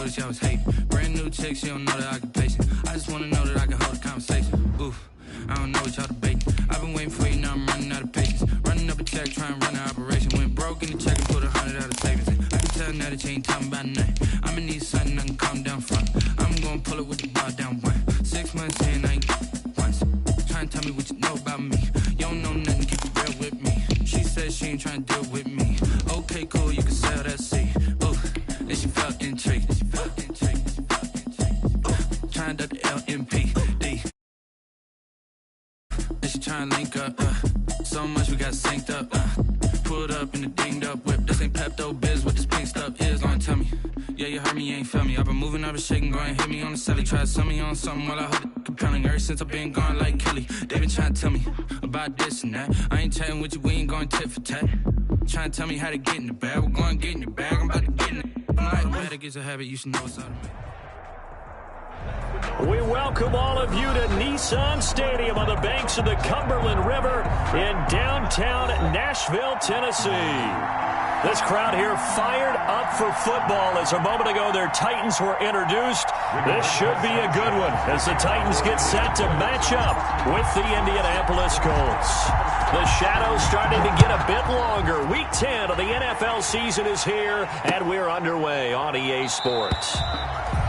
noticed y'all was hating. Brand new chick, she don't know that I can patient. I just wanna know that I can hold a conversation. Oof, I don't know what y'all debating. I've been waiting for you, now I'm running out of patience. Running up a check, trying to run an operation. Went broke in the check and put 100 out of savings in. I can tell now that you ain't talking about nothing. I'ma need something I can calm down from. I'm gonna pull it with the bar down one. 6 months in, I ain't once. Trying to tell me what you know about me. You don't know nothing, keep it real with me. She said she ain't trying to deal with me. Okay, cool, you can sell that seat. Ooh, and she felt intrigued. Trying to duck the LMPD. And she trying to link up. So much we got synced up. Pulled up in the dinged up whip. This ain't Pepto-Biz, what this pink stuff is. Long tell me. Yeah, you heard me, you ain't felt me. I've been moving, I've been shaking, go and hit me on the celly. Try to sell me on something while I hold it compelling. Ever since I've been gone like Kelly, they been trying to tell me about this and that. I ain't chatting with you, we ain't going tit for tat. Trying to tell me how to get in the bag. We're going to get in the bag, I'm about to get in it. I'm like, better get a habit, you should know what's up. We welcome all of you to Nissan Stadium on the banks of the Cumberland River in downtown Nashville, Tennessee. This crowd here fired up for football as a moment ago their Titans were introduced. This should be a good one as the Titans get set to match up with the Indianapolis Colts. The shadow's starting to get a bit longer. Week 10 of the NFL season is here, and we're underway on EA Sports.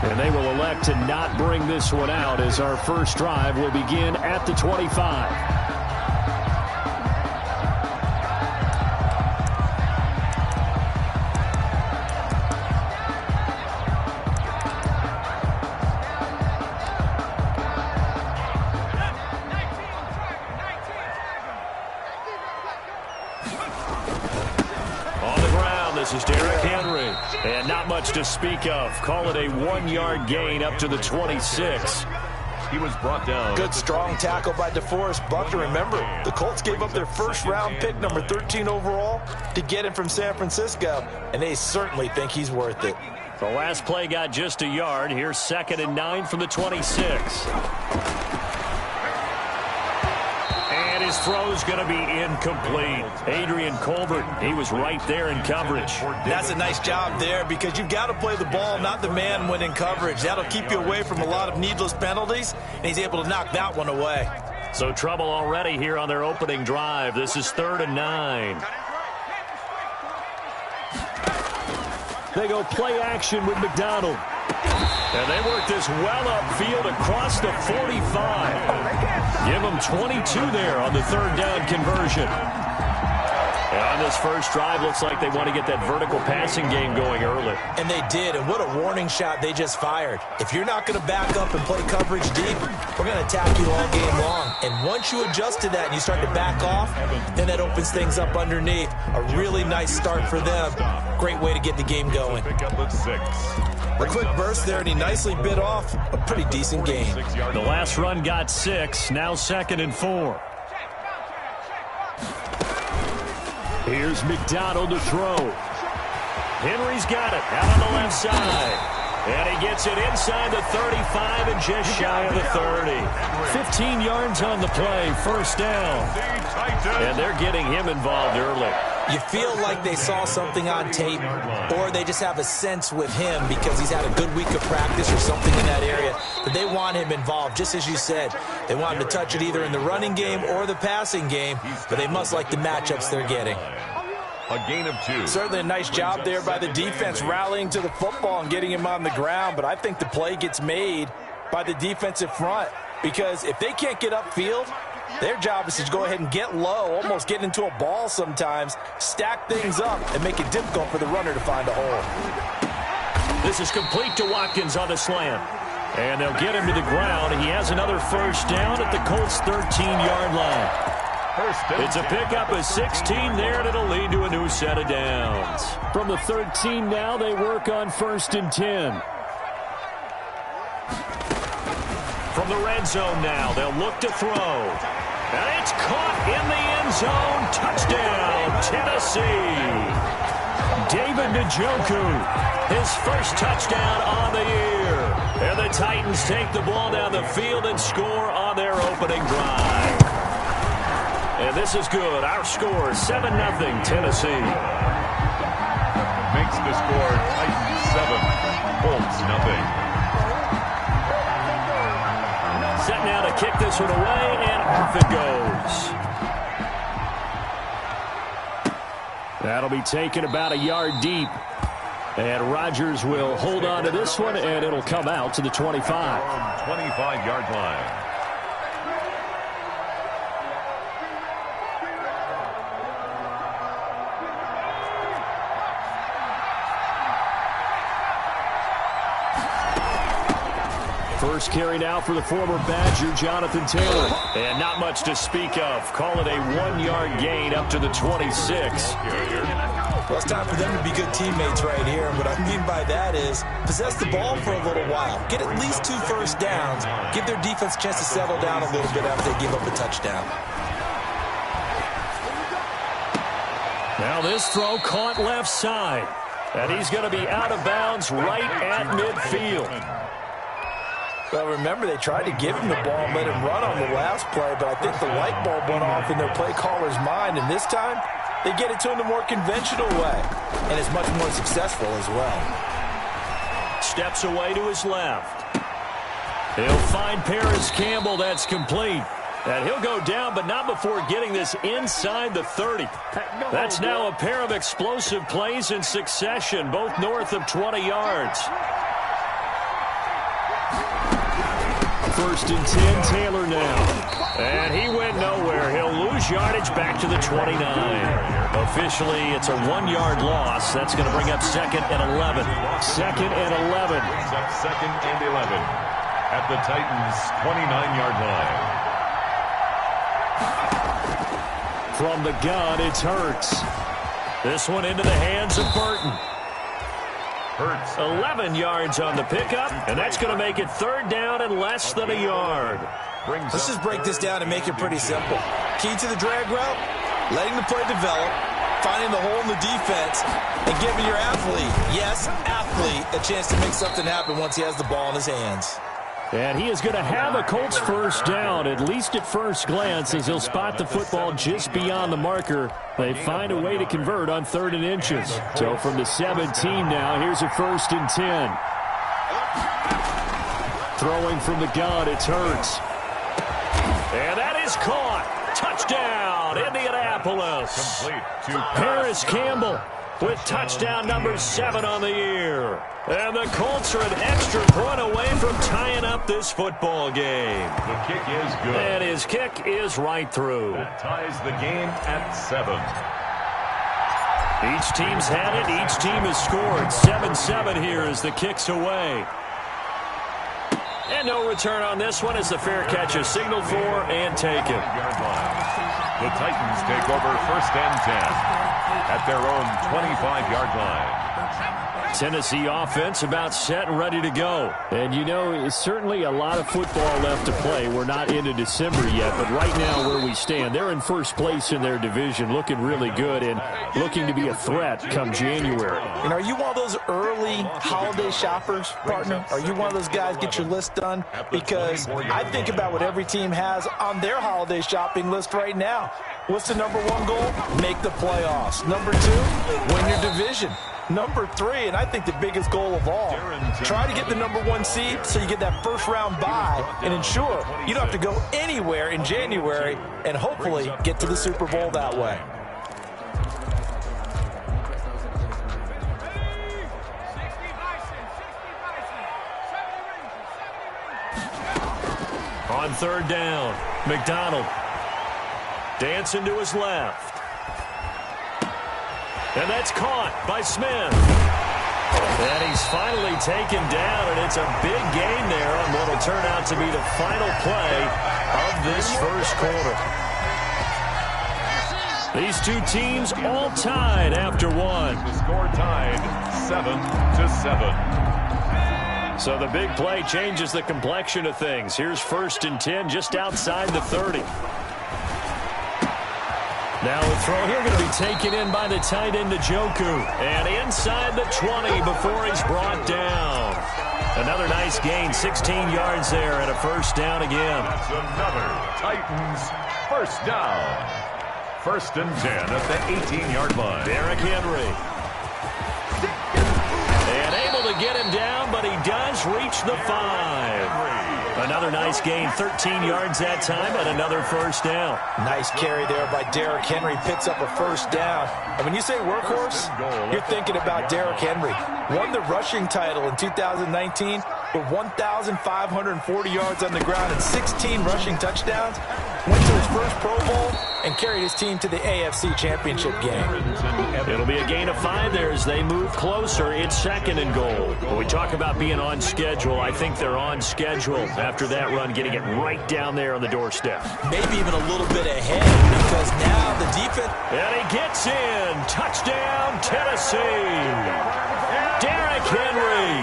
And they will elect to not bring this one out as our first drive will begin at the 25. This is Derrick Henry, and not much to speak of. Call it a 1-yard gain up to the 26. He was brought down. Good strong tackle by DeForest Buckner. Remember, the Colts gave up their first-round pick, number 13 overall, to get him from San Francisco, and they certainly think he's worth it. The last play got just a yard. Here's 2nd and 9 from the 26. His throw's going to be incomplete. Adrian Colbert, he was right there in coverage. That's a nice job there because you've got to play the ball, not the man when in coverage. That'll keep you away from a lot of needless penalties, and he's able to knock that one away. So trouble already here on their opening drive. This is 3rd and 9. They go play action with McDonald. And they work this well upfield across the 45. Give them 22 there on the 3rd down conversion. And on this first drive, looks like they want to get that vertical passing game going early. And they did, and what a warning shot they just fired. If you're not going to back up and play coverage deep, we're going to attack you all game long. And once you adjust to that and you start to back off, then that opens things up underneath. A really nice start for them. Great way to get the game going. A quick burst there, and he nicely bit off a pretty decent gain. The last run got 6, now 2nd and 4. Here's McDonald to throw. Henry's got it out on the left side. And he gets it inside the 35 and just shy of the 30. 15 yards on the play, 1st down. And they're getting him involved early. You feel like they saw something on tape, or they just have a sense with him because he's had a good week of practice or something in that area. But they want him involved, just as you said. They want him to touch it either in the running game or the passing game, but they must like the matchups they're getting. A gain of 2. Certainly a nice job there by the defense rallying to the football and getting him on the ground, but I think the play gets made by the defensive front because if they can't get upfield, their job is to go ahead and get low, almost get into a ball sometimes, stack things up, and make it difficult for the runner to find a hole. This is complete to Watkins on the slant. And they'll get him to the ground. He has another 1st down at the Colts' 13-yard line. It's a pickup of 16 there, and it'll lead to a new set of downs. From the 13 now, they work on 1st and 10. From the red zone now, they'll look to throw. And it's caught in the end zone. Touchdown, Tennessee. David Njoku, his first touchdown on the year. And the Titans take the ball down the field and score on their opening drive. And this is good. Our score, 7-0, Tennessee. Makes the score Titans 7, Colts, nothing. Set now to kick this one away, and off it goes. That'll be taken about a yard deep. And Rodgers will hold on to this one, and it'll come out to the 25. 25-yard line. First carry now for the former Badger, Jonathan Taylor. And not much to speak of. Call it a 1-yard gain up to the 26. Well, it's time for them to be good teammates right here. And what I mean by that is possess the ball for a little while. Get at least 2 first downs. Give their defense a chance to settle down a little bit after they give up a touchdown. Now this throw caught left side. And he's going to be out of bounds right at midfield. Well, remember, they tried to give him the ball and let him run on the last play, but I think the light bulb went off in their play caller's mind, and this time they get it to him the more conventional way, and it's much more successful as well. Steps away to his left. He'll find Paris Campbell. That's complete. And he'll go down, but not before getting this inside the 30. That's now a pair of explosive plays in succession, both north of 20 yards. First and 10, Taylor now. And he went nowhere. He'll lose yardage back to the 29. Officially, it's a 1-yard loss. That's going to bring up 2nd and 11. 2nd and 11. Brings up 2nd and 11 at the Titans' 29-yard line. From the gun, it's Hurts. This one into the hands of Burton. Hurts. 11 yards on the pickup, and that's going to make it 3rd down and less than a yard. Let's just break this down and make it pretty simple. Key to the drag route, letting the play develop, finding the hole in the defense, and giving your athlete, yes, athlete, a chance to make something happen once he has the ball in his hands. And he is going to have a Colts first down, at least at first glance, as he'll spot the football just beyond the marker. They find a way to convert on 3rd and inches. So from the 17 now, here's a 1st and 10. Throwing from the gun, it's Hurts. And that is caught. Touchdown, Indianapolis. Complete to Paris Campbell with touchdown number 7 on the year. And the Colts are an extra point away from tying up this football game. The kick is good. And his kick is right through. That ties the game at 7. Each team's had it. Each team has scored. 7-7 here as the kick's away. And no return on this one as the fair catch is signaled for and taken. The Titans take over 1st and 10 at their own 25-yard line. Tennessee offense about set and ready to go. And, you know, it's certainly a lot of football left to play. We're not into December yet, but right now where we stand, they're in first place in their division, looking really good and looking to be a threat come January. And are you one of those early holiday shoppers, partner? Are you one of those guys get your list done? Because I think about what every team has on their holiday shopping list right now. What's the number 1 goal? Make the playoffs. Number 2, win your division. Number 3, and I think the biggest goal of all, try to get the number 1 seed so you get that first-round bye and ensure you don't have to go anywhere in January and hopefully get to the Super Bowl that way. On 3rd down, McDonald dancing to his left. And that's caught by Smith. And he's finally taken down, and it's a big gain there on what will turn out to be the final play of this first quarter. These two teams all tied after 1. The score tied 7-7. So the big play changes the complexion of things. Here's 1st and 10 just outside the 30. Now a throw here going to be taken in by the tight end, Njoku. And inside the 20 before he's brought down. Another nice gain, 16 yards there and a first down again. That's another Titans first down. 1st and 10 at the 18-yard line. Derrick Henry. And able to get him down, reach the 5. Another nice gain, 13 yards that time, and another first down. Nice carry there by Derrick Henry. Picks up a first down. And when you say workhorse, you're thinking about Derrick Henry. Won the rushing title in 2019 with 1,540 yards on the ground and 16 rushing touchdowns. Went to his first Pro Bowl and carried his team to the AFC Championship game. It'll be a gain of 5 there as they move closer. It's 2nd and goal. When we talk about being on schedule, I think they're on schedule after that run, getting it right down there on the doorstep. Maybe even a little bit ahead because now the defense... And he gets in. Touchdown, Tennessee. Derrick Henry,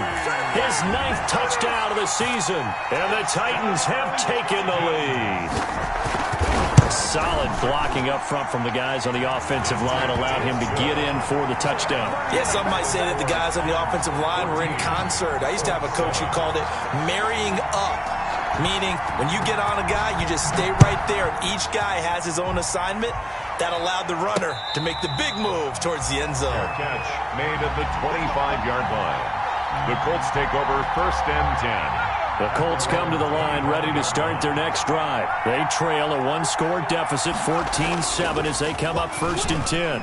his 9th touchdown of the season. And the Titans have taken the lead. Solid blocking up front from the guys on the offensive line allowed him to get in for the touchdown. Yeah, some might say that the guys on the offensive line were in concert. I used to have a coach who called it marrying up, meaning when you get on a guy, you just stay right there, and each guy has his own assignment. That allowed the runner to make the big move towards the end zone. Catch made at the 25-yard line. The Colts take over 1st and 10. The Colts come to the line ready to start their next drive. They trail a 1-score deficit, 14-7, as they come up 1st and 10.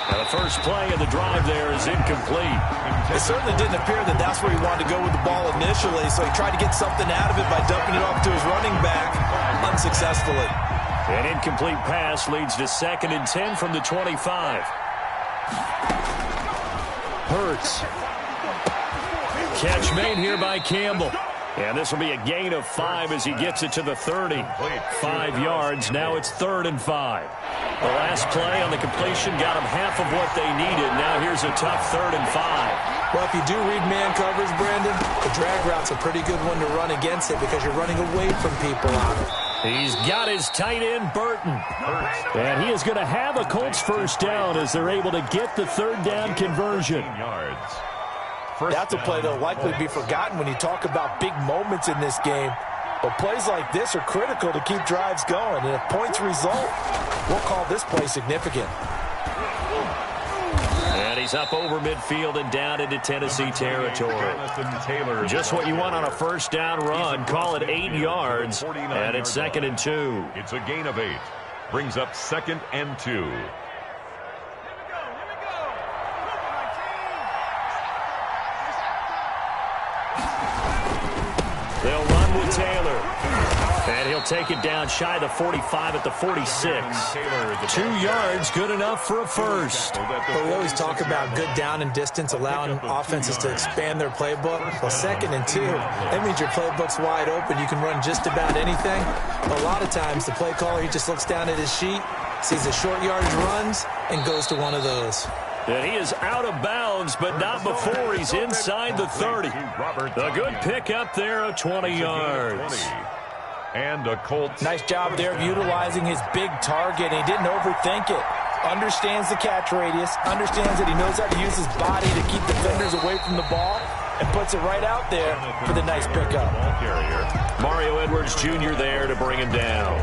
Now the first play of the drive there is incomplete. It certainly didn't appear that that's where he wanted to go with the ball initially, so he tried to get something out of it by dumping it off to his running back unsuccessfully. An incomplete pass leads to 2nd and 10 from the 25. Hurts. Catch made here by Campbell. And this will be a gain of 5 as he gets it to the 30. 5 yards. Now it's 3rd and 5. The last play on the completion got them half of what they needed. Now here's a tough 3rd and 5. Well, if you do read man coverage, Brandon, the drag route's a pretty good one to run against it because you're running away from people on it. He's got his tight end, Burton. And he is going to have a Colts first down as they're able to get the 3rd down conversion. That's a play that'll likely be forgotten when you talk about big moments in this game. But plays like this are critical to keep drives going. And if points result, we'll call this play significant. And he's up over midfield and down into Tennessee territory. Just what you want on a first down run. Call it 8 yards. And it's 2nd and 2. It's a gain of 8. Brings up 2nd and 2. They'll run with Taylor. And he'll take it down shy of the 45 at the 46. 2 yards, good enough for a first. But we always talk about good down and distance, allowing offenses to expand their playbook. Well, 2nd and 2, that means your playbook's wide open. You can run just about anything. A lot of times, the play caller, he just looks down at his sheet, sees the short yardage runs, and goes to one of those. And he is out of bounds, but not before he's inside the 30. A good pick up there of 20 yards. And a Colts. Nice job there of utilizing his big target. He didn't overthink it. Understands the catch radius. Understands that he knows how to use his body to keep defenders away from the ball. And puts it right out there for the nice pickup. Mario Edwards Jr. there to bring him down.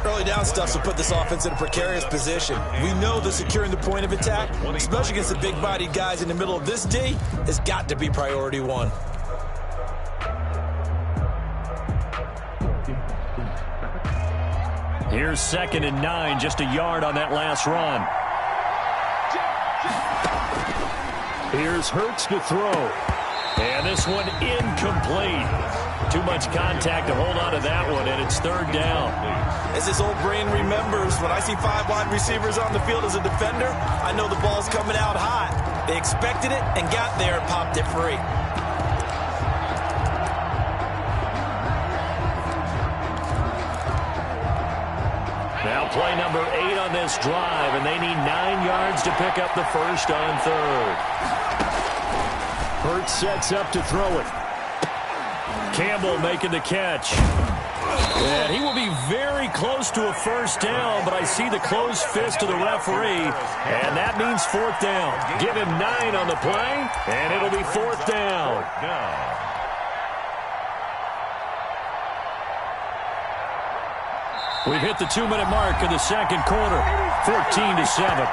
Early down stuff will put this offense in a precarious position. We know that securing the point of attack, especially against the big-bodied guys in the middle of this D, has got to be priority 1. Here's 2nd and 9, just a yard on that last run. Here's Hurts to throw. And this one incomplete. Too much contact to hold on to that one, and it's 3rd down. As his old brain remembers, when I see 5 wide receivers on the field as a defender, I know the ball's coming out hot. They expected it and got there and popped it free. Now play number 8 on this drive, and they need 9 yards to pick up the first on 3rd. Hurts sets up to throw it. Campbell making the catch. And he will be very close to a first down, but I see the closed fist of the referee, and that means 4th down. Give him 9 on the play, and it'll be 4th down. We've hit the 2-minute mark of the 2nd quarter, 14-7.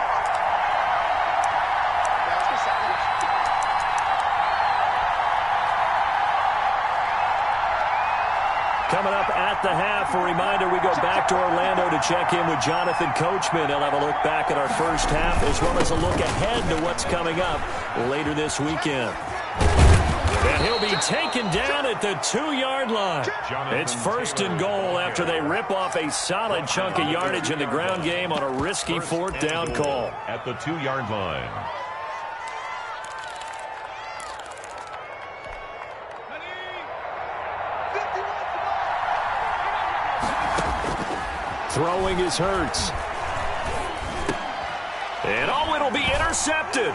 Coming up at the half, a reminder, we go back to Orlando to check in with Jonathan Coachman. He'll have a look back at our first half as well as a look ahead to what's coming up later this weekend. And he'll be taken down at the 2-yard line. It's 1st and goal after they rip off a solid chunk of yardage in the ground game on a risky 4th down call. At the 2-yard line. Throwing is Hurts. And it'll be intercepted.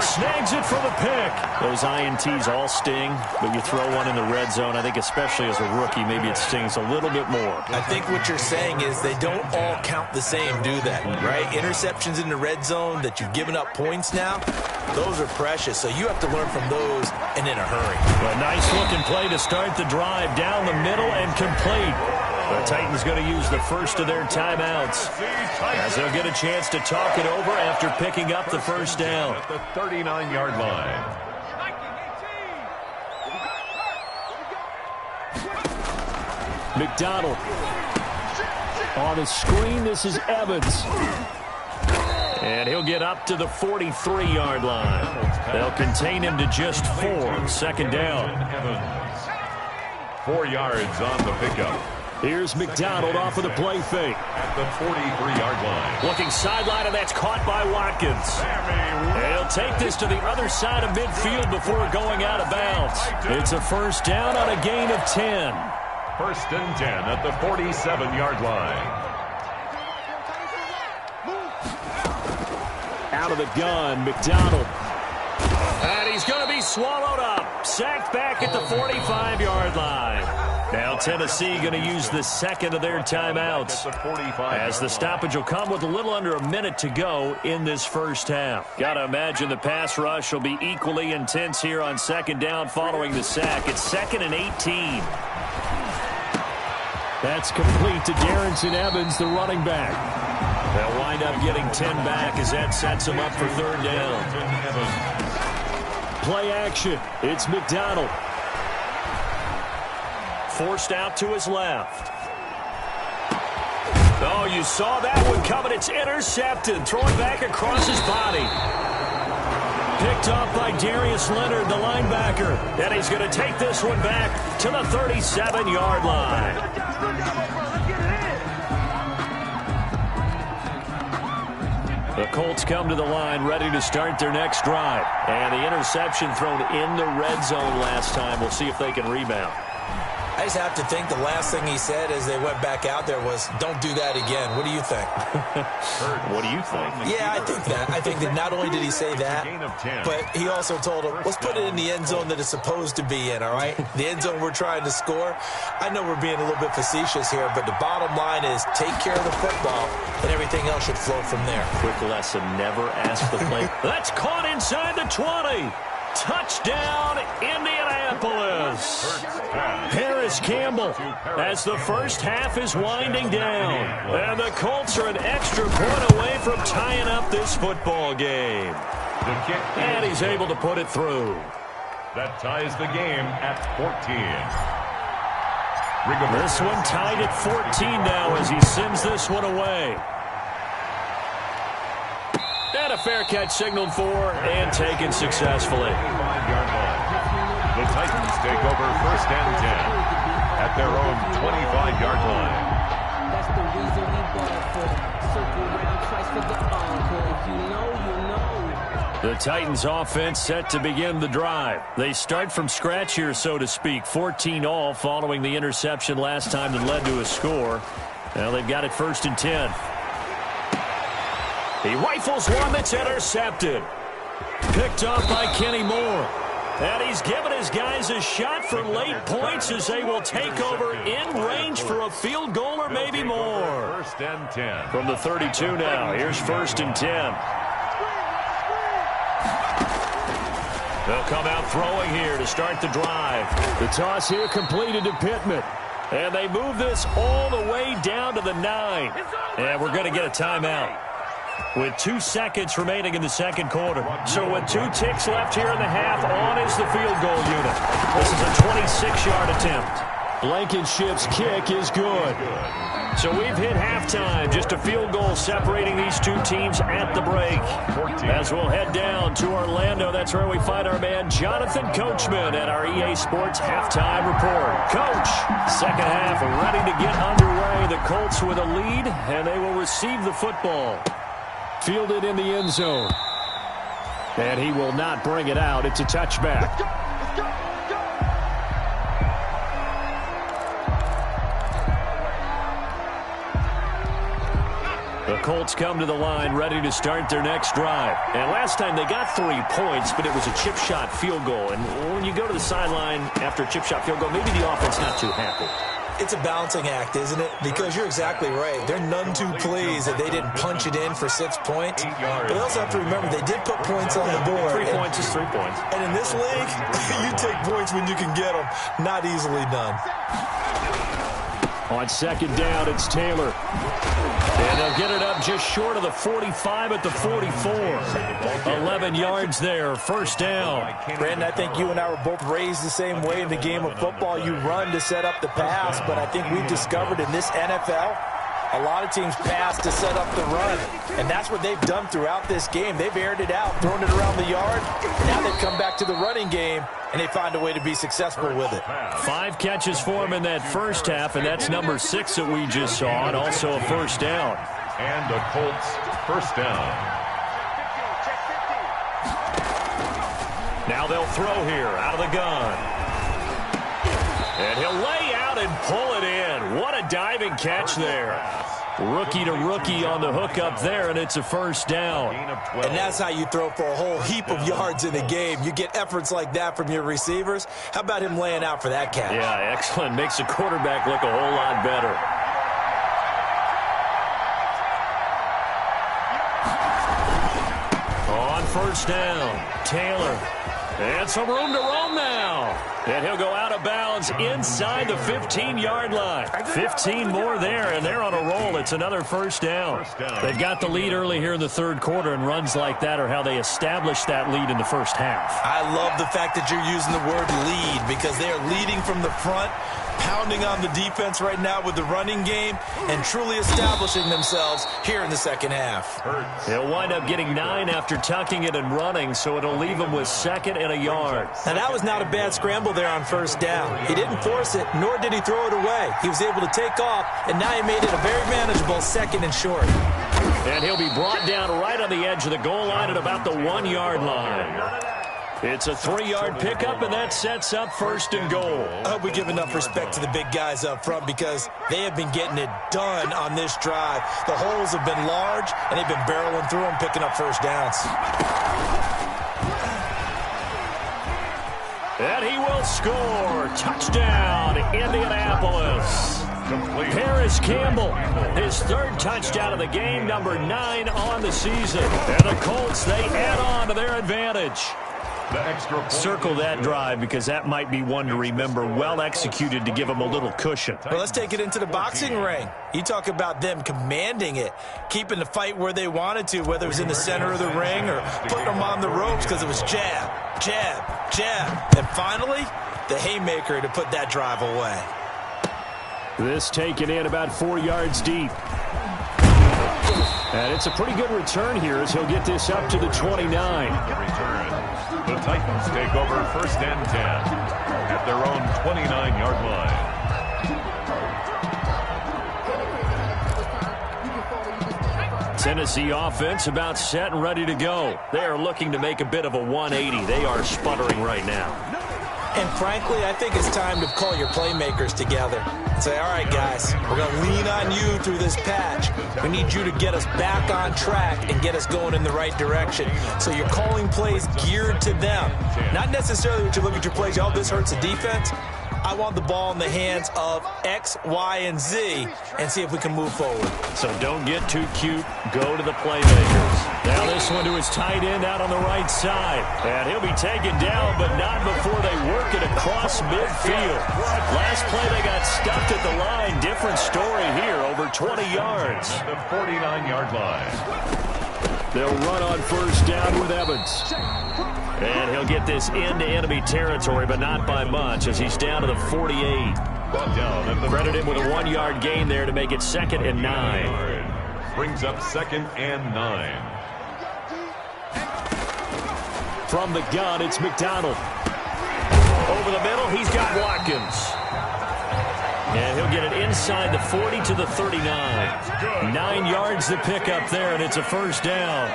Snags it for the pick. Those INTs all sting, but you throw one in the red zone, I think especially as a rookie, maybe it stings a little bit more. I think what you're saying is they don't all count the same, do they? Right? Interceptions in the red zone that you've given up points now, those are precious. So you have to learn from those and in a hurry. A nice looking play to start the drive down the middle and complete. The Titans going to use the first of their timeouts as they'll get a chance to talk it over after picking up the first down. At the 39-yard line. McDonald. On the screen, this is Evans. And he'll get up to the 43-yard line. They'll contain him to just 4. 2nd down. 4 yards on the pickup. Here's McDonald off of the play fake. At the 43-yard line. Looking sideline, and that's caught by Watkins. And he'll take this to the other side of midfield before going out of bounds. It's a 1st down on a gain of 10. 1st and 10 at the 47-yard line. Out of the gun, McDonald. And he's going to be swallowed up. Sacked back at the 45-yard line. Now Tennessee going to use the 2nd of their timeouts as the stoppage will come with a little under a minute to go in this first half. Got to imagine the pass rush will be equally intense here on 2nd down following the sack. It's 2nd and 18. That's complete to Darrynton Evans, the running back. They'll wind up getting 10 back as that sets them up for 3rd down. Play action. It's McDonald. Forced out to his left. Oh, you saw that one coming. It's intercepted. Throwing back across his body. Picked off by Darius Leonard, the linebacker. And he's going to take this one back to the 37-yard line. The Colts come to the line ready to start their next drive. And the interception thrown in the red zone last time. We'll see if they can rebound. I just have to think the last thing he said as they went back out there was, don't do that again. What do you think? What do you think? Yeah, I think that. I think that not only did he say that, but he also told him, let's put it in the end zone that it's supposed to be in, all right? The end zone we're trying to score. I know we're being a little bit facetious here, but the bottom line is take care of the football, and everything else should flow from there. Quick lesson, never ask the play. That's caught inside the 20. Touchdown, Indianapolis. Harris Campbell as the first half is winding down. And the Colts are an extra point away from tying up this football game. And he's able to put it through. That ties the game at 14. This one tied at 14 now as he sends this one away. And a fair catch signaled for and taken successfully. The Titans take over 1st and 10 at their own 25-yard line. That's the reason we bought for circle round twice for the encore. If you know, you know. The Titans offense set to begin the drive. They start from scratch here, so to speak. 14 all following the interception last time that led to a score. Now they've got it 1st and 10. He rifles one that's intercepted. Picked up by Kenny Moore. And he's given his guys a shot for late points as they will take over in range for a field goal or maybe more. 1st and 10. From the 32 now, here's 1st and 10. They'll come out throwing here to start the drive. The toss here completed to Pittman. And they move this all the way down to the 9. And we're going to get a timeout. with 2 seconds remaining in the second quarter. So with 2 ticks left here in the half, on is the field goal unit. This is a 26-yard attempt. Blankenship's kick is good. So we've hit halftime. Just a field goal separating these two teams at the break. As we'll head down to Orlando, that's where we find our man Jonathan Coachman at our EA Sports Halftime Report. Coach, second half ready to get underway. The Colts with a lead, and they will receive the football. Fielded in the end zone. And he will not bring it out. It's a touchback. The Colts come to the line ready to start their next drive. And last time they got 3 points, but it was a chip shot field goal. And when you go to the sideline after a chip shot field goal, maybe the offense not too happy. It's a balancing act, isn't it? Because you're exactly right. They're none too pleased that they didn't punch it in for 6 points. But they also have to remember they did put points on the board. 3 points is 3 points. And in this league, you take points when you can get them. Not easily done. On second down, it's Taylor. And they'll get it up just short of the 45 at the 44. 11 yards there, first down. Brandon, I think you and I were both raised the same way in the game of football. You run to set up the pass, but I think we've discovered in this NFL, a lot of teams pass to set up the run. And that's what they've done throughout this game. They've aired it out, thrown it around the yard. Now they've come back to the running game, and they find a way to be successful with it. 5 catches for him in that first half, and that's number 6 that we just saw, and also a first down. And the Colts first down. Now they'll throw here out of the gun. And he'll lay out and pull it in. What a diving catch there. Rookie to rookie on the hook up there, and it's a first down. And that's how you throw for a whole heap of yards in a game. You get efforts like that from your receivers. How about him laying out for that catch? Yeah, excellent. Makes the quarterback look a whole lot better. On first down, Taylor. And some room to roam now. And he'll go out of bounds inside the 15-yard line. 15 more there, and they're on a roll. It's another first down. They've got the lead early here in the third quarter, and runs like that are how they established that lead in the first half. I love the fact that you're using the word lead because they are leading from the front, pounding on the defense right now with the running game, and truly establishing themselves here in the second half. They'll wind up getting 9 after tucking it and running, so it'll leave them with 2nd and a yard. Now, that was not a bad scramble there on first down. He didn't force it, nor did he throw it away. He was able to take off, and now he made it a very manageable 2nd and short. And he'll be brought down right on the edge of the goal line at about the 1-yard line. It's a 3-yard pickup, and that sets up first and goal. I hope we give enough respect to the big guys up front because they have been getting it done on this drive. The holes have been large, and they've been barreling through them, picking up first downs. And he will score. Touchdown, Indianapolis. Complete. Paris Campbell, his 3rd touchdown of the game, number 9 on the season. And the Colts, they add on to their advantage. The extra point. Circle that drive because that might be one to remember. Well executed to give them a little cushion. Well, let's take it into the boxing ring. You talk about them commanding it, keeping the fight where they wanted to, whether it was in the center of the ring or putting them on the ropes because it was jab, jab, jab. And finally, the haymaker to put that drive away. This taken in about 4 yards deep. And it's a pretty good return here as he'll get this up to the 29. The Titans take over first and 10 at their own 29-yard line. Tennessee offense about set and ready to go. They are looking to make a bit of a 180. They are sputtering right now. And frankly, I think it's time to call your playmakers together and say, all right, guys, we're going to lean on you through this patch. We need you to get us back on track and get us going in the right direction. So you're calling plays geared to them. Not necessarily what you look at your plays, oh, this hurts the defense. I want the ball in the hands of X, Y, and Z and see if we can move forward. So don't get too cute. Go to the playmakers. Now this one to his tight end out on the right side. And he'll be taken down, but not before they work it across midfield. Last play they got stuffed at the line. Different story here, over 20 yards. The 49-yard line. They'll run on first down with Evans. And he'll get this into enemy territory, but not by much, as he's down to the 48. Credit him with a 1-yard gain there to make it 2nd and 9. Brings up 2nd and 9. From the gun, it's McDonald. Over the middle, he's got Watkins. And he'll get it inside the 40 to the 39. 9 yards to pick up there, and it's a first down.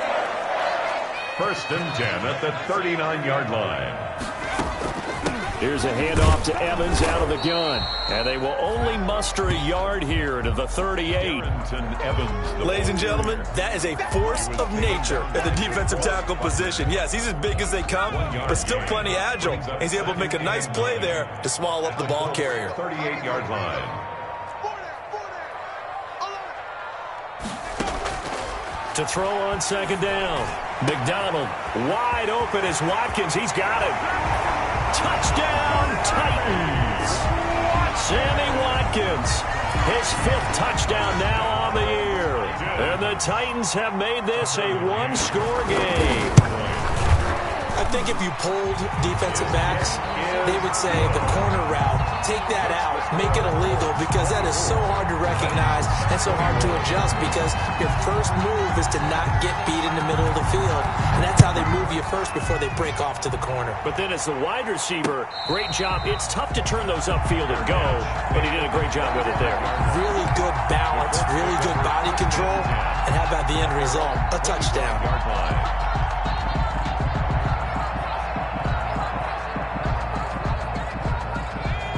1st and 10 at the 39-yard line. Here's a handoff to Evans out of the gun. And they will only muster a yard here to the 38. Ladies and gentlemen, that is a force of nature at the defensive tackle position. Yes, he's as big as they come, but still plenty agile. He's able to make a nice play there to swallow up the ball carrier. 38-yard line. To throw on 2nd down. McDonald wide open as Watkins. He's got it. Touchdown, Titans. Sammy Watkins, his 5th touchdown now on the year. And the Titans have made this a 1-score game. I think if you polled defensive backs, they would say the corner route, take that out, make it illegal, because that is so hard to recognize and so hard to adjust, because your first move is to not get beat in the middle of the field. And that's how they move you first before they break off to the corner. But then as the wide receiver, great job. It's tough to turn those upfield and go, but he did a great job with it there. Really good balance, really good body control, and how about the end result? A touchdown.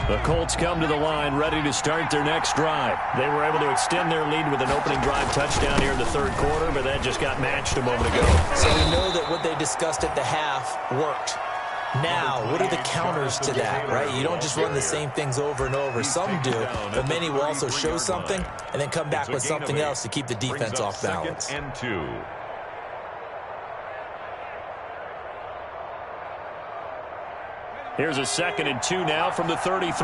The Colts come to the line ready to start their next drive. They were able to extend their lead with an opening drive touchdown here in the 3rd quarter, but that just got matched a moment ago. So we know that what they discussed at the half worked. Now, what are the counters to that, right? You don't just run the same things over and over. Some do, but many will also show something and then come back with something else to keep the defense off balance. 2nd and 2. Here's a 2nd and 2 now from the 33.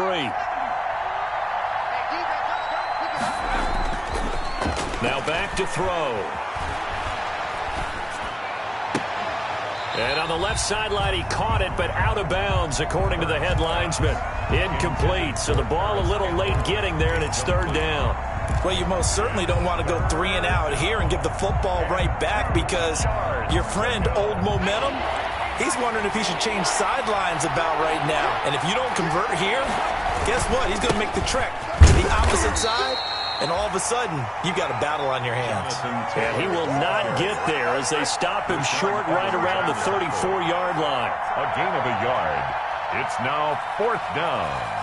Now back to throw. And on the left sideline, he caught it, but out of bounds, according to the head linesman. Incomplete, so the ball a little late getting there, and it's 3rd down. Well, you most certainly don't want to go 3 and out here and give the football right back, because your friend, Old Momentum, he's wondering if he should change sidelines about right now. And if you don't convert here, guess what? He's going to make the trek to the opposite side, and all of a sudden, you've got a battle on your hands. And he will not get there as they stop him short right around the 34-yard line. A gain of a yard. It's now 4th down.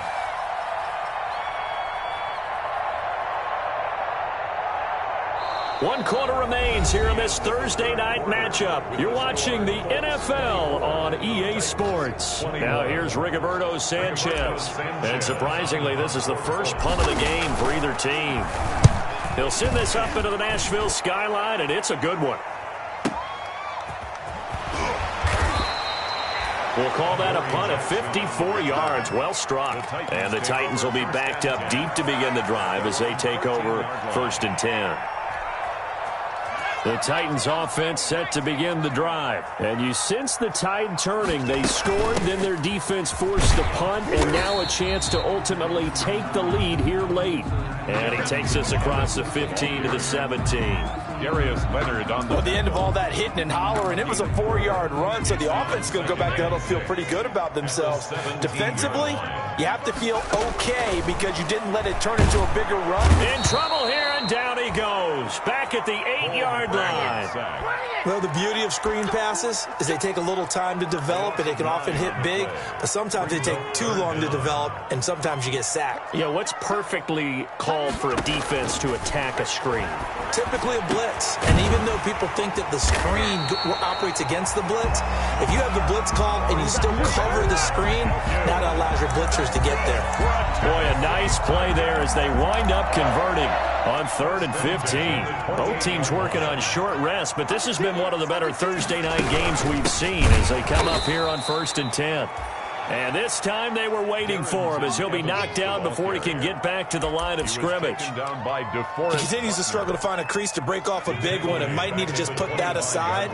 One quarter remains here in this Thursday night matchup. You're watching the NFL on EA Sports. Now here's Rigoberto Sanchez. And surprisingly, this is the first punt of the game for either team. He'll send this up into the Nashville skyline, and it's a good one. We'll call that a punt of 54 yards. Well struck. And the Titans will be backed up deep to begin the drive as they take over 1st and 10. The Titans offense set to begin the drive. And you sense the tide turning. They scored, then their defense forced the punt, and now a chance to ultimately take the lead here late. And he takes us across the 15 to the 17. Darius Leonard on the... At the end of all that hitting and hollering, it was a 4-yard run, so the offense is going to go back down and feel pretty good about themselves. Defensively, you have to feel okay because you didn't let it turn into a bigger run. In trouble here, and down he goes. Back at the 8-yard line. Well, the beauty of screen passes is they take a little time to develop, and they can often hit big, but sometimes they take too long to develop, and sometimes you get sacked. Yeah, what's perfectly called for a defense to attack a screen? Typically a blitz, and even though people think that the screen operates against the blitz, if you have the blitz called and you still cover the screen, that allows your blitzers to get there. Boy, a nice play there as they wind up converting on 3rd and 15. Both teams working on short rest, but this has been one of the better Thursday night games we've seen as they come up here on 1st and 10. And this time they were waiting for him as he'll be knocked down before he can get back to the line of scrimmage. He continues to struggle to find a crease to break off a big one and might need to just put that aside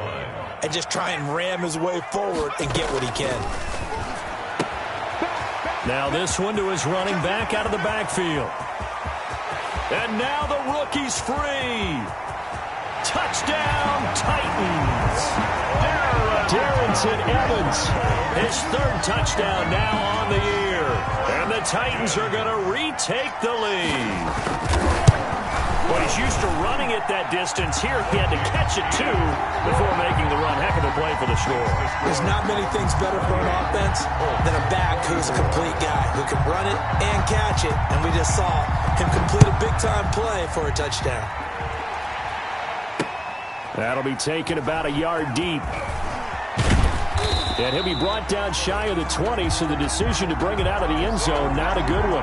and just try and ram his way forward and get what he can. Now this one to his running back out of the backfield. And now the rookie's free. Touchdown, Titans. Darrynton Evans, his third touchdown now on the year. And the Titans are going to retake the lead. Well, he's used to running it that distance. Here he had to catch it, too, before making the run. Heck of a play for the score. There's not many things better for an offense than a back who's a complete guy, who can run it and catch it. And we just saw him complete a big-time play for a touchdown. That'll be taken about a yard deep. And he'll be brought down shy of the 20, so the decision to bring it out of the end zone, not a good one.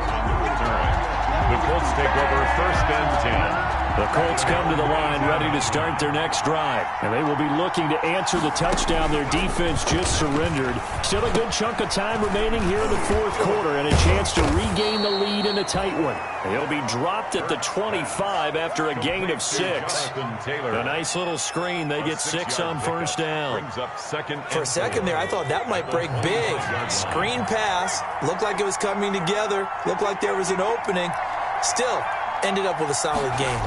The Colts take over 1st and 10. The Colts come to the line ready to start their next drive. And they will be looking to answer the touchdown their defense just surrendered. Still a good chunk of time remaining here in the fourth quarter and a chance to regain the lead in a tight one. He'll be dropped at the 25 after a gain of 6. A nice little screen. They get 6 on first down. For a second there, I thought that might break big. Screen pass. Looked like it was coming together. Looked like there was an opening. Still ended up with a solid game.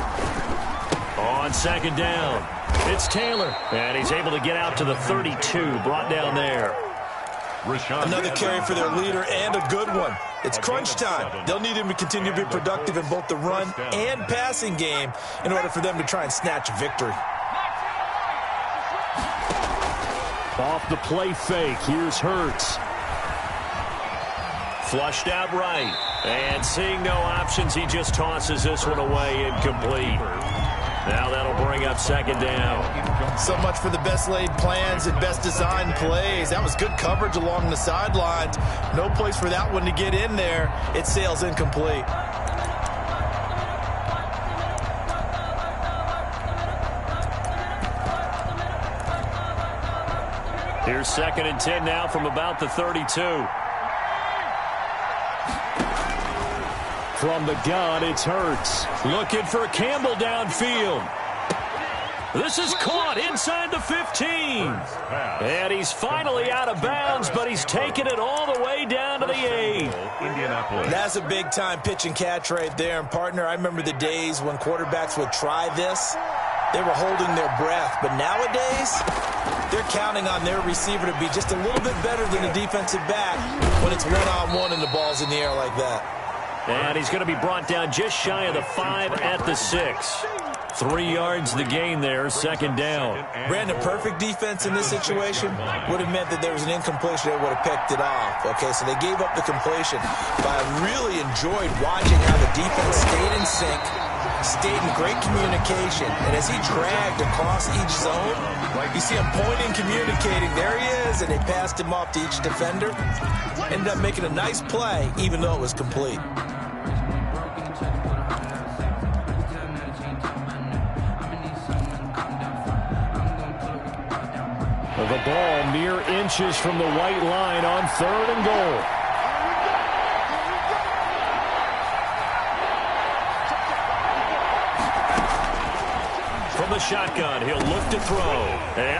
On second down, it's Taylor. And he's able to get out to the 32, brought down there. Another carry for their leader and a good one. It's crunch time. They'll need him to continue to be productive in both the run and passing game in order for them to try and snatch a victory. Off the play fake, here's Hurts. Flushed out right. And seeing no options, he just tosses this one away, incomplete. Now that'll bring up second down. So much for the best laid plans and best designed plays. That was good coverage along the sidelines. No place for that one to get in there. It sails incomplete. Here's 2nd and 10 now from about the 32. From the gun, it's Hurts. Looking for Campbell downfield. This is caught inside the 15. And he's finally out of bounds, but he's taken it all the way down to the 8. That's a big-time pitch and catch right there. And, partner, I remember the days when quarterbacks would try this. They were holding their breath. But nowadays, they're counting on their receiver to be just a little bit better than a defensive back when it's one-on-one and the ball's in the air like that. And he's going to be brought down just shy of the 5 at the 6. 3 yards the gain there, second down. Brandon, perfect defense in this situation would have meant that there was an incompletion that would have picked it off. Okay, so they gave up the completion. But I really enjoyed watching how the defense stayed in sync, stayed in great communication. And as he dragged across each zone, you see him pointing, communicating. There he is, and they passed him off to each defender. Ended up making a nice play, even though it was complete. The ball mere inches from the white line on 3rd and goal. From the shotgun, he'll look to throw. And,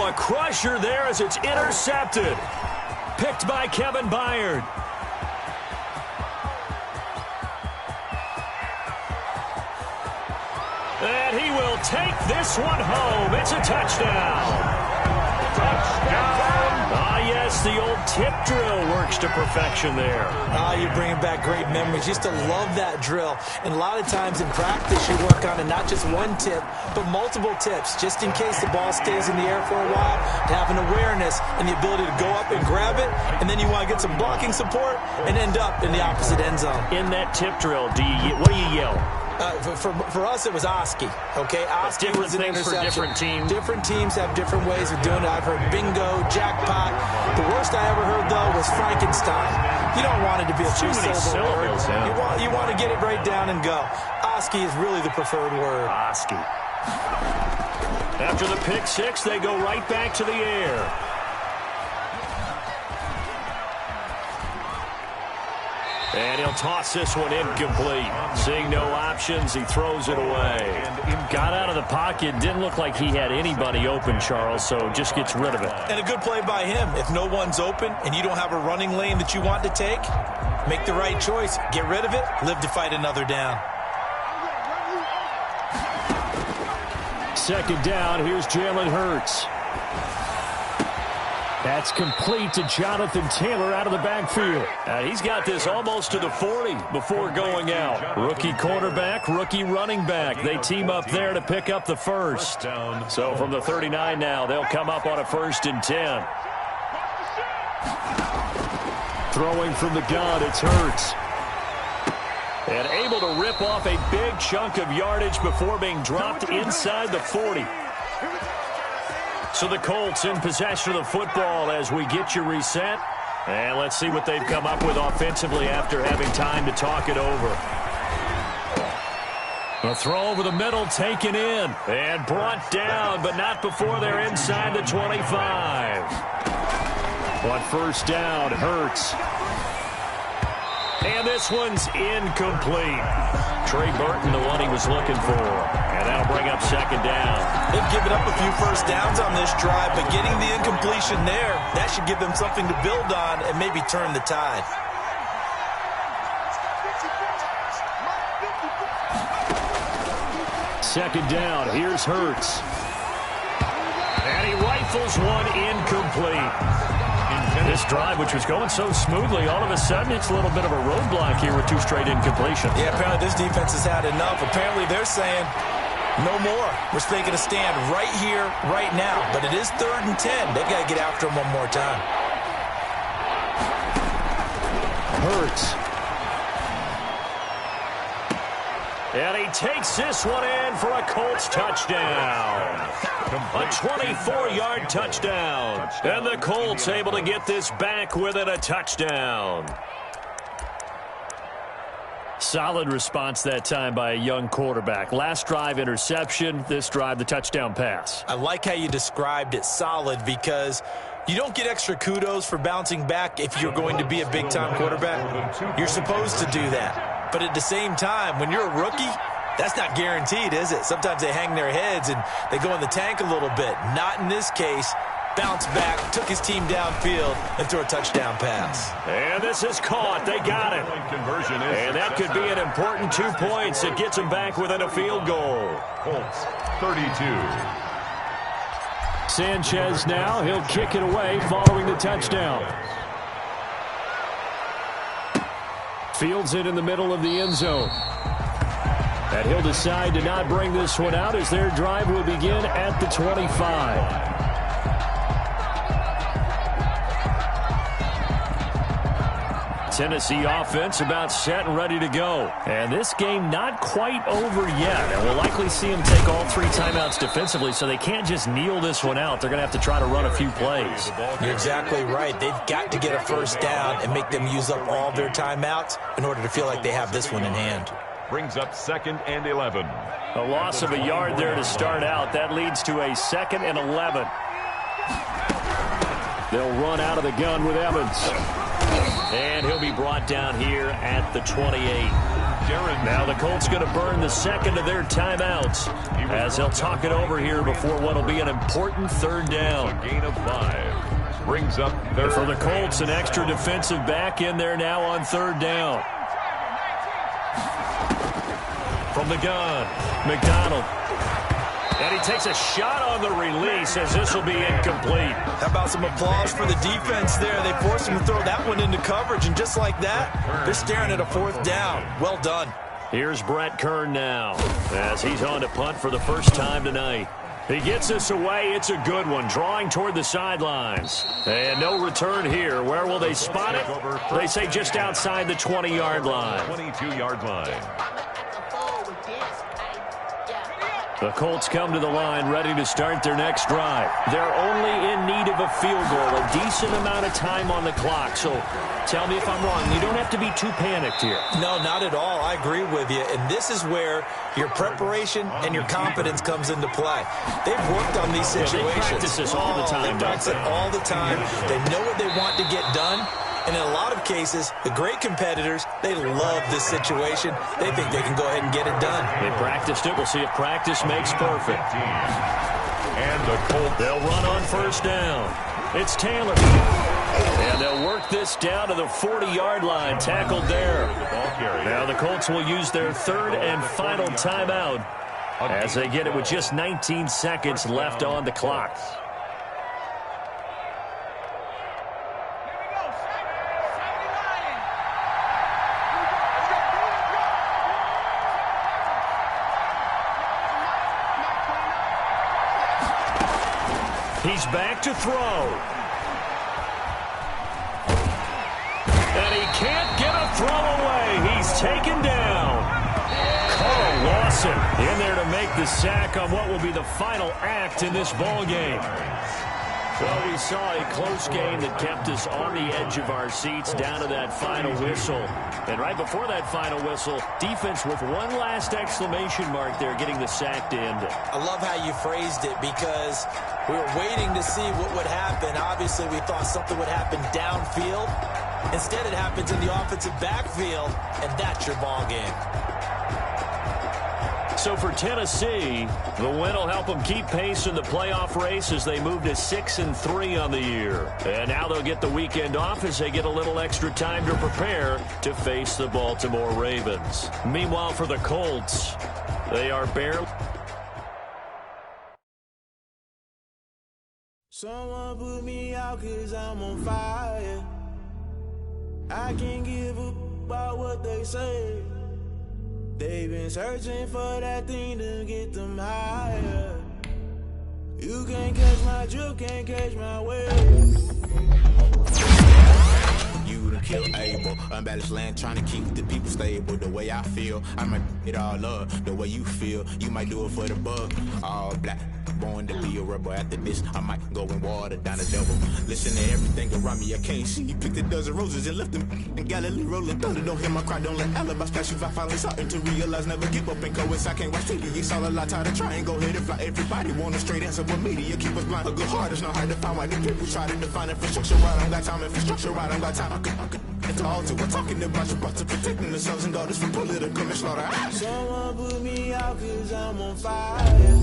a crusher there as it's intercepted. Picked by Kevin Byard. And he will take this one home. It's a touchdown. Yes, the old tip drill works to perfection there. You're bringing back great memories. Used to love that drill. And a lot of times in practice, you work on it, not just one tip, but multiple tips, just in case the ball stays in the air for a while, to have an awareness and the ability to go up and grab it, and then you want to get some blocking support and end up in the opposite end zone. In that tip drill, what do you yell? For us, it was Oski. Okay, Oski was an interception. For different teams. Different teams have different ways of doing it. I've heard bingo, jackpot. The worst I ever heard, though, was Frankenstein. You don't want it to be a two-syllable word. Yeah. You want to get it right down and go. Oski is really the preferred word. Oski. After the pick six, they go right back to the air. And he'll toss this one incomplete. Seeing no options, he throws it away. Got out of the pocket. Didn't look like he had anybody open, Charles, so just gets rid of it. And a good play by him. If no one's open and you don't have a running lane that you want to take, make the right choice. Get rid of it. Live to fight another down. Second down, here's Jalen Hurts. That's complete to Jonathan Taylor out of the backfield. And he's got this almost to the 40 before going out. Rookie quarterback, rookie running back. They team up there to pick up the first. So from the 39 now, they'll come up on a 1st and 10. Throwing from the gun, it's Hurts. And able to rip off a big chunk of yardage before being dropped inside the 40. So the Colts in possession of the football as we get you reset. And let's see what they've come up with offensively after having time to talk it over. A throw over the middle taken in and brought down, but not before they're inside the 25. On 1st down, Hurts. And this one's incomplete. Trey Burton, the one he was looking for. And that'll bring up 2nd down. They've given up a few first downs on this drive, but getting the incompletion there, that should give them something to build on and maybe turn the tide. Second down, here's Hurts. And he rifles one incomplete. This drive, which was going so smoothly, all of a sudden it's a little bit of a roadblock here with 2 straight incompletions. Yeah, apparently this defense has had enough. Apparently they're saying, no more. We're taking a stand right here, right now. But it is 3rd and 10. They've got to get after him one more time. Hurts. And he takes this one in for a Colts touchdown. A 24-yard touchdown. And the Colts able to get this back within a touchdown. Solid response that time by a young quarterback. Last drive, interception. This drive, the touchdown pass. I like how you described it, solid, because you don't get extra kudos for bouncing back if you're going to be a big-time quarterback. You're supposed to do that. But at the same time, when you're a rookie, that's not guaranteed, is it? Sometimes they hang their heads and they go in the tank a little bit. Not in this case. Bounced back, took his team downfield, and threw a touchdown pass. And this is caught. They got it. And that could be an important 2 points. It gets them back within a field goal. Colts 32. Sanchez now. He'll kick it away following the touchdown. Fields it in the middle of the end zone. And he'll decide to not bring this one out as their drive will begin at the 25. Tennessee offense about set and ready to go. And this game not quite over yet. And we'll likely see them take all 3 timeouts defensively, so they can't just kneel this one out. They're going to have to try to run a few plays. You're exactly right. They've got to get a first down and make them use up all their timeouts in order to feel like they have this one in hand. Brings up 2nd and 11. A loss of a yard there to start out. That leads to a 2nd and 11. They'll run out of the gun with Evans. And he'll be brought down here at the 28. Now the Colts going to burn the 2nd of their timeouts as they'll talk it over here before what will be an important 3rd down. A gain of 5. Brings up 3rd. For the Colts, an extra defensive back in there now on 3rd down. From the gun, McDonald. And he takes a shot on the release as this will be incomplete. How about some applause for the defense there? They forced him to throw that one into coverage, and just like that, they're staring at a 4th down. Well done. Here's Brett Kern now as he's on to punt for the first time tonight. He gets this away. It's a good one, drawing toward the sidelines. And no return here. Where will they spot it? They say just outside the 20-yard line. 22-yard line. The Colts come to the line ready to start their next drive. They're only in need of a field goal, a decent amount of time on the clock. So tell me if I'm wrong. You don't have to be too panicked here. No, not at all. I agree with you. And this is where your preparation and your confidence comes into play. They've worked on these situations. They practice this all the time. They practice it all the time. They know what they want to get done. And in a lot of cases, the great competitors, they love this situation. They think they can go ahead and get it done. They practiced it. We'll see if practice makes perfect. And the Colts. They'll run on first down. It's Taylor. And they'll work this down to the 40-yard line. Tackled there. Now the Colts will use their third and final timeout as they get it with just 19 seconds left on the clock. He's back to throw. And he can't get a throw away. He's taken down. Carl Lawson in there to make the sack on what will be the final act in this ball game. Well, we saw a close game that kept us on the edge of our seats down to that final whistle. And right before that final whistle, defense with one last exclamation mark there getting the sack to end it. I love how you phrased it because we were waiting to see what would happen. Obviously, we thought something would happen downfield. Instead, it happens in the offensive backfield, and that's your ball game. So for Tennessee, the win will help them keep pace in the playoff race as they move to 6-3 on the year. And now they'll get the weekend off as they get a little extra time to prepare to face the Baltimore Ravens. Meanwhile, for the Colts, they are barely... Someone put me out 'cause I'm on fire. I can't give up about what they say. They've been searching for that thing to get them higher. You can't catch my drift, can't catch my wave. You done kill Abel, unbalanced land, trying to keep the people stable. The way I feel, I might it all up. The way you feel, you might do it for the bug. All black, born to be a rebel. After this, I might go and water down the devil. Listen to everything around me, I can't see. Picked a dozen roses and left them in Galilee rolling thunder. Don't hear my cry, don't let alibis pass you. I finally starting to realize, never give up and coincide. I can't watch TV, it's all a lot. Tired of trying, go ahead and fly. Everybody want a straight answer, but media keep us blind. A good heart is not hard to find. Why the people try to define infrastructure? I don't got time, infrastructure, I don't got time. I could talk to we're talking about you, about to protecting the sons and daughters from political manslaughter. Someone put me out 'cause I'm on fire.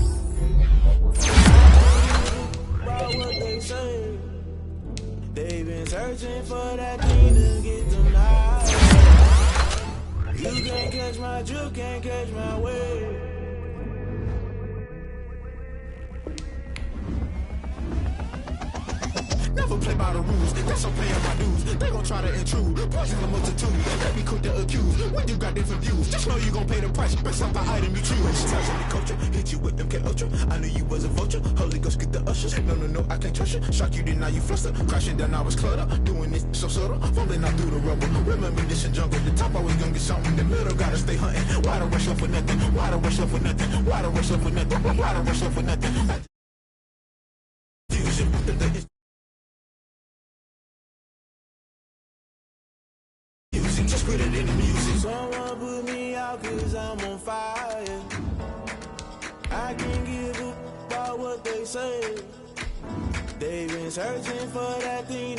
About what they say. They've been searching for that thing to get them high. You can't catch my drift, can't catch my wave. Never play by the rules, that's I'm paying my dues. They gon' try to intrude, poison the multitude. Let me quick to accuse, when you got different views. Just know you gon' pay the price, based off the item you choose. Touch on the culture, hit you with MK Ultra. I knew you was a vulture, Holy Ghost get the ushers. No, I can't trust you. Shock you, then now you fluster. Crashing down, I was cluttered. Doing this so subtle, falling out through the rubble. Remember this in jungle, the top always gonna get something. In the middle, gotta stay hunting. Why the rush left for nothing? Why the rush left for nothing? Why the rush left for nothing? Why the rush left for nothing? Fusion, just put it in the music. Someone put me out 'cause I'm on fire. I can't give up about what they say. They've been searching for that thing